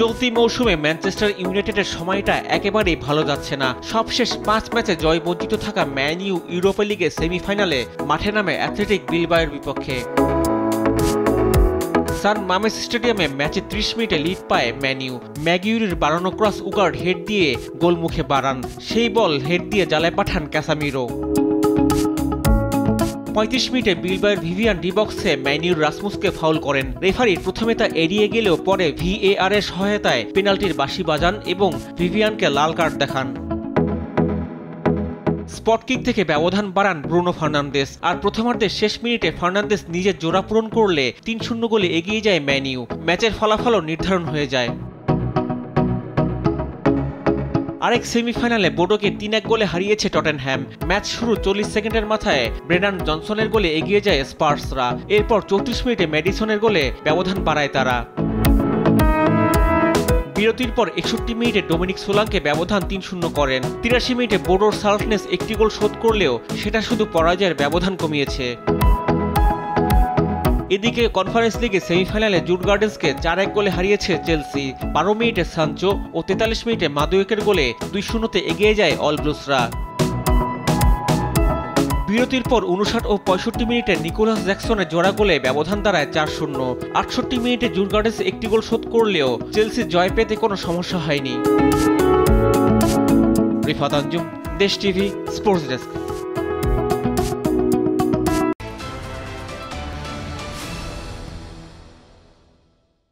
চলতি মৌসুমে ম্যানচেস্টার ইউনাইটেডের সময়টা একেবারেই ভালো যাচ্ছে না। সবশেষ ৫ ম্যাচে জয় বঞ্চিত থাকা ম্যান ইউ ইউরোপা লিগের সেমিফাইনালে মাঠে নামে অ্যাথলেটিক বিলবাওয়ের বিপক্ষে। সান মামেস স্টেডিয়ামে ম্যাচে ৩০ মিনিটে লিড পায় ম্যান ইউ। ম্যাগুইরের বাড়ানো ক্রস উগার্ড হেড দিয়ে গোলমুখে বাড়ান, সেই বল হেড দিয়ে জালে পাঠান ক্যাসামিরো। ৩৫ মিনিটে বিলবাওয়ের ভিভিয়ান ডি বক্সে ম্যান ইউর রাসমুসকে ফাউল করেন। রেফারি প্রথমে তা এড়িয়ে গেলেও পরে VAR এর সহায়তায় পেনাল্টির বাঁশি বাজান এবং ভিভিয়ানকে লাল কার্ড দেখান। স্পট কিক থেকে ব্যবধান বাড়ান ব্রুনো ফার্নান্দেস, আর প্রথমার্ধের শেষ মিনিটে ফার্নান্দেস নিজের জোড়া পূরণ করলে ৩-০ গোলে এগিয়ে যায় ম্যান ইউ। ম্যাচের ফলাফলও নির্ধারণ হয়ে যায়। আরেক সেমিফাইনালে বোডোকে ৩-১ গোলে হারিয়েছে টটেনহ্যাম। ম্যাচ শুরু ৪০ সেকেন্ডের মাথায় ব্রেন্ডন জনসনের গোলে এগিয়ে যায় স্পার্সরা। এরপর ৩৪ মিনিটে ম্যাডিসনের গোলে ব্যবধান বাড়ায় তারা। বিরতির পর ৬১ মিনিটে ডোমিনিক সোলাঙ্কে ব্যবধান ৩-০ করেন। ৮৩ মিনিটে বোডোর সার্ফনেস একটি গোল শোধ করলেও সেটা শুধু পরাজয়ের ব্যবধান কমিয়েছে। এদিকে কনফারেন্স লিগে সেমিফাইনালে জুট গার্ডেন্সকে ৪-১ গোলে হারিয়েছে চেলসি। ১২ মিনিটে সানচো ও ৪৩ মিনিটে মাদুয়েকের গোলে ২-০ এগিয়ে যায় অল ব্লুসরা। বিরতির পর ৫৯ ও ৬৫ মিনিটে নিকোলাস জ্যাকসনের জোড়া গোলে ব্যবধান দাঁড়ায় ৪-০। ৬৮ মিনিটে জুট গার্ডেন্স একটি গোল শোধ করলেও চেলসির জয় পেতে কোনো সমস্যা হয়নি। রিফাত আঞ্জুম, দেশ টিভি, স্পোর্টস ডেস্ক।